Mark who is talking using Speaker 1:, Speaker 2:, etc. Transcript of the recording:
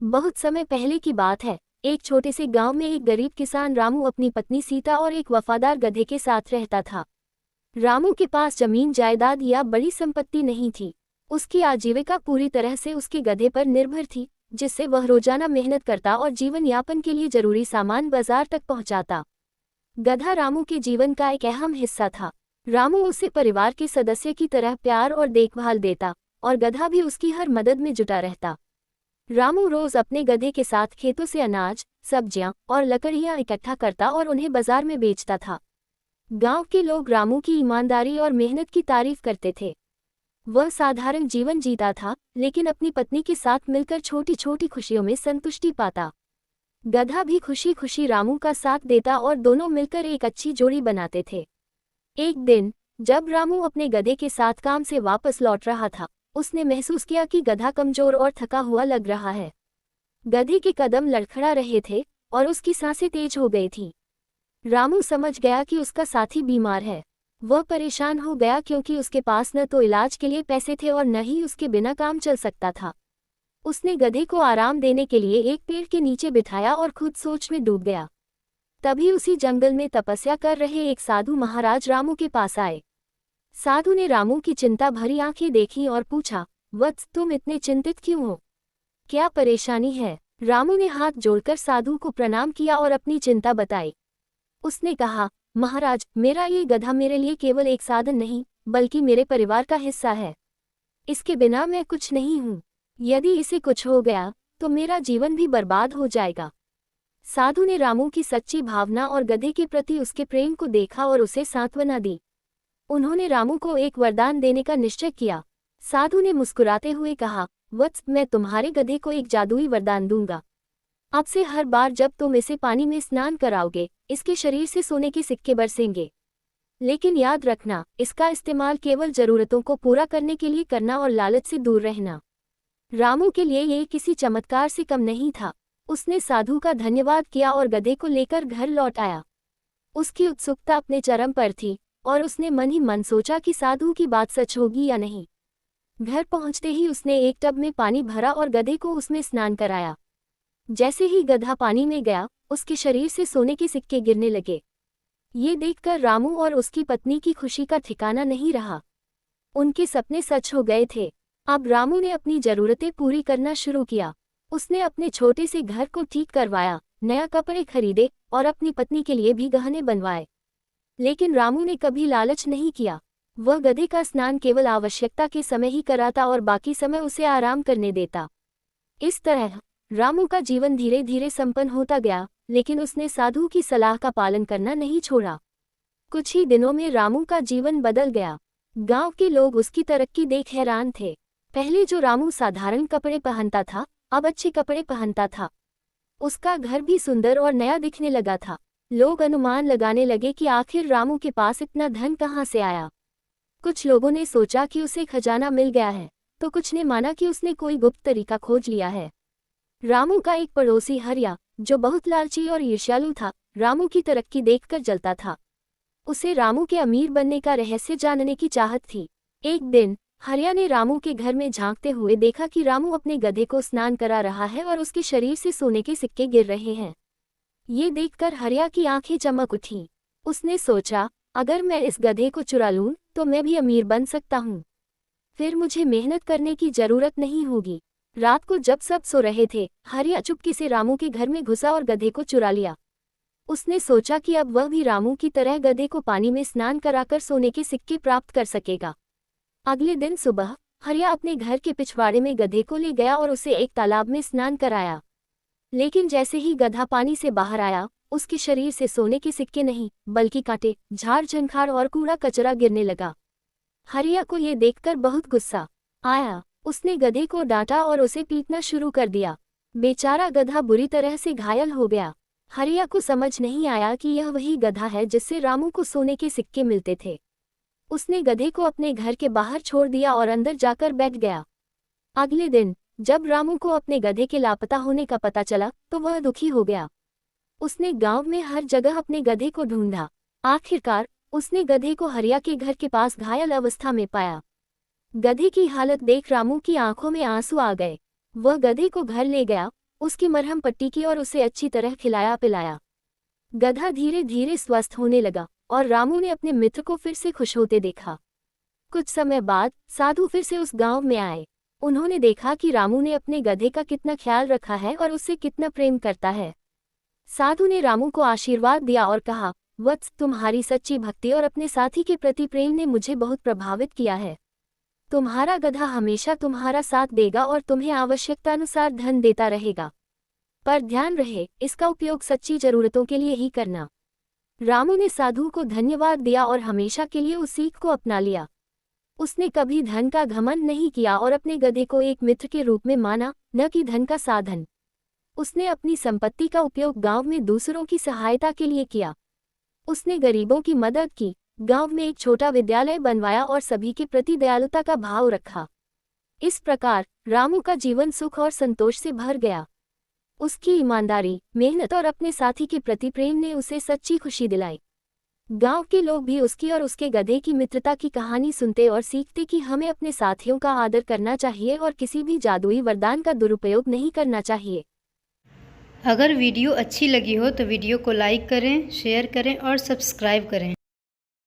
Speaker 1: बहुत समय पहले की बात है। एक छोटे से गांव में एक गरीब किसान रामू अपनी पत्नी सीता और एक वफादार गधे के साथ रहता था। रामू के पास जमीन जायदाद या बड़ी संपत्ति नहीं थी। उसकी आजीविका पूरी तरह से उसके गधे पर निर्भर थी, जिससे वह रोजाना मेहनत करता और जीवन यापन के लिए जरूरी सामान बाजार तक पहुंचाता। गधा रामू के जीवन का एक अहम हिस्सा था। रामू उसे परिवार के सदस्य की तरह प्यार और देखभाल देता, और गधा भी उसकी हर मदद में जुटा रहता। रामू रोज अपने गधे के साथ खेतों से अनाज, सब्जियां और लकड़ियां इकट्ठा करता और उन्हें बाजार में बेचता था। गांव के लोग रामू की ईमानदारी और मेहनत की तारीफ करते थे। वह साधारण जीवन जीता था, लेकिन अपनी पत्नी के साथ मिलकर छोटी छोटी खुशियों में संतुष्टि पाता। गधा भी खुशी खुशी रामू का साथ देता और दोनों मिलकर एक अच्छी जोड़ी बनाते थे। एक दिन जब रामू अपने गधे के साथ काम से वापस लौट रहा था, उसने महसूस किया कि गधा कमजोर और थका हुआ लग रहा है। गधे के कदम लड़खड़ा रहे थे और उसकी सांसें तेज हो गई थीं। रामू समझ गया कि उसका साथी बीमार है। वह परेशान हो गया क्योंकि उसके पास न तो इलाज के लिए पैसे थे और न ही उसके बिना काम चल सकता था। उसने गधे को आराम देने के लिए एक पेड़ के नीचे बिठाया और खुद सोच में डूब गया। तभी उसी जंगल में तपस्या कर रहे एक साधु महाराज रामू के पास आए। साधु ने रामू की चिंता भरी आंखें देखी और पूछा, वत्स, तुम इतने चिंतित क्यों हो? क्या परेशानी है? रामू ने हाथ जोड़कर साधु को प्रणाम किया और अपनी चिंता बताई। उसने कहा, महाराज, मेरा ये गधा मेरे लिए केवल एक साधन नहीं, बल्कि मेरे परिवार का हिस्सा है। इसके बिना मैं कुछ नहीं हूँ। यदि इसे कुछ हो गया तो मेरा जीवन भी बर्बाद हो जाएगा। साधु ने रामू की सच्ची भावना और गधे के प्रति उसके प्रेम को देखा और उसे सांत्वना दी। उन्होंने रामू को एक वरदान देने का निश्चय किया। साधु ने मुस्कुराते हुए कहा, वत्स, मैं तुम्हारे गधे को एक जादुई वरदान दूंगा। अब से हर बार जब तुम इसे पानी में स्नान कराओगे, इसके शरीर से सोने के सिक्के बरसेंगे। लेकिन याद रखना, इसका इस्तेमाल केवल जरूरतों को पूरा करने के लिए करना और लालच से दूर रहना। रामू के लिए ये किसी चमत्कार से कम नहीं था। उसने साधु का धन्यवाद किया और गधे को लेकर घर लौट आया। उसकी उत्सुकता अपने चरम पर थी और उसने मन ही मन सोचा कि साधु की बात सच होगी या नहीं। घर पहुंचते ही उसने एक टब में पानी भरा और गधे को उसमें स्नान कराया। जैसे ही गधा पानी में गया, उसके शरीर से सोने के सिक्के गिरने लगे। ये देखकर रामू और उसकी पत्नी की खुशी का ठिकाना नहीं रहा। उनके सपने सच हो गए थे। अब रामू ने अपनी जरूरतें पूरी करना शुरू किया। उसने अपने छोटे से घर को ठीक करवाया, नया कपड़े खरीदे और अपनी पत्नी के लिए भी गहने बनवाए। लेकिन रामू ने कभी लालच नहीं किया। वह गधे का स्नान केवल आवश्यकता के समय ही कराता और बाकी समय उसे आराम करने देता। इस तरह रामू का जीवन धीरे धीरे संपन्न होता गया, लेकिन उसने साधु की सलाह का पालन करना नहीं छोड़ा। कुछ ही दिनों में रामू का जीवन बदल गया। गांव के लोग उसकी तरक्की देख हैरान थे। पहले जो रामू साधारण कपड़े पहनता था, अब अच्छे कपड़े पहनता था। उसका घर भी सुंदर और नया दिखने लगा था। लोग अनुमान लगाने लगे कि आखिर रामू के पास इतना धन कहाँ से आया। कुछ लोगों ने सोचा कि उसे खजाना मिल गया है, तो कुछ ने माना कि उसने कोई गुप्त तरीका खोज लिया है। रामू का एक पड़ोसी हरिया, जो बहुत लालची और ईर्ष्यालु था, रामू की तरक्की देखकर जलता था। उसे रामू के अमीर बनने का रहस्य जानने की चाहत थी। एक दिन हरिया ने रामू के घर में झांकते हुए देखा कि रामू अपने गधे को स्नान करा रहा है और उसके शरीर से सोने के सिक्के गिर रहे हैं। ये देखकर हरिया की आंखें चमक उठीं। उसने सोचा, अगर मैं इस गधे को चुरा लूं तो मैं भी अमीर बन सकता हूं। फिर मुझे मेहनत करने की जरूरत नहीं होगी। रात को जब सब सो रहे थे, हरिया चुपके से रामू के घर में घुसा और गधे को चुरा लिया। उसने सोचा कि अब वह भी रामू की तरह गधे को पानी में स्नान कराकर सोने के सिक्के प्राप्त कर सकेगा। अगले दिन सुबह हरिया अपने घर के पिछवाड़े में गधे को ले गया और उसे एक तालाब में स्नान कराया। लेकिन जैसे ही गधा पानी से बाहर आया, उसके शरीर से सोने के सिक्के नहीं, बल्कि कांटे, झाड़ झंखाड़ और कूड़ा कचरा गिरने लगा। हरिया को ये देखकर बहुत गुस्सा आया। उसने गधे को डांटा और उसे पीटना शुरू कर दिया। बेचारा गधा बुरी तरह से घायल हो गया। हरिया को समझ नहीं आया कि यह वही गधा है जिससे रामू को सोने के सिक्के मिलते थे। उसने गधे को अपने घर के बाहर छोड़ दिया और अंदर जाकर बैठ गया। अगले दिन जब रामू को अपने गधे के लापता होने का पता चला तो वह दुखी हो गया। उसने गांव में हर जगह अपने गधे को ढूंढा। आखिरकार उसने गधे को हरिया के घर के पास घायल अवस्था में पाया। गधे की हालत देख रामू की आंखों में आंसू आ गए। वह गधे को घर ले गया, उसकी मरहम पट्टी की और उसे अच्छी तरह खिलाया पिलाया। गधा धीरे धीरे स्वस्थ होने लगा और रामू ने अपने मित्र को फिर से खुश होते देखा। कुछ समय बाद साधु फिर से उस गांव में आए। उन्होंने देखा कि रामू ने अपने गधे का कितना ख्याल रखा है और उससे कितना प्रेम करता है। साधु ने रामू को आशीर्वाद दिया और कहा, वत्स, तुम्हारी सच्ची भक्ति और अपने साथी के प्रति प्रेम ने मुझे बहुत प्रभावित किया है। तुम्हारा गधा हमेशा तुम्हारा साथ देगा और तुम्हें आवश्यकतानुसार धन देता रहेगा। पर ध्यान रहे, इसका उपयोग सच्ची जरूरतों के लिए ही करना। रामू ने साधु को धन्यवाद दिया और हमेशा के लिए उस सीख को अपना लिया। उसने कभी धन का घमंड नहीं किया और अपने गधे को एक मित्र के रूप में माना, न कि धन का साधन। उसने अपनी संपत्ति का उपयोग गांव में दूसरों की सहायता के लिए किया। उसने गरीबों की मदद की, गांव में एक छोटा विद्यालय बनवाया और सभी के प्रति दयालुता का भाव रखा। इस प्रकार रामू का जीवन सुख और संतोष से भर गया। उसकी ईमानदारी, मेहनत और अपने साथी के प्रति प्रेम ने उसे सच्ची खुशी दिलाई। गांव के लोग भी उसकी और उसके गधे की मित्रता की कहानी सुनते और सीखते कि हमें अपने साथियों का आदर करना चाहिए और किसी भी जादुई वरदान का दुरुपयोग नहीं करना चाहिए।
Speaker 2: अगर वीडियो अच्छी लगी हो तो वीडियो को लाइक करें, शेयर करें और सब्सक्राइब करें।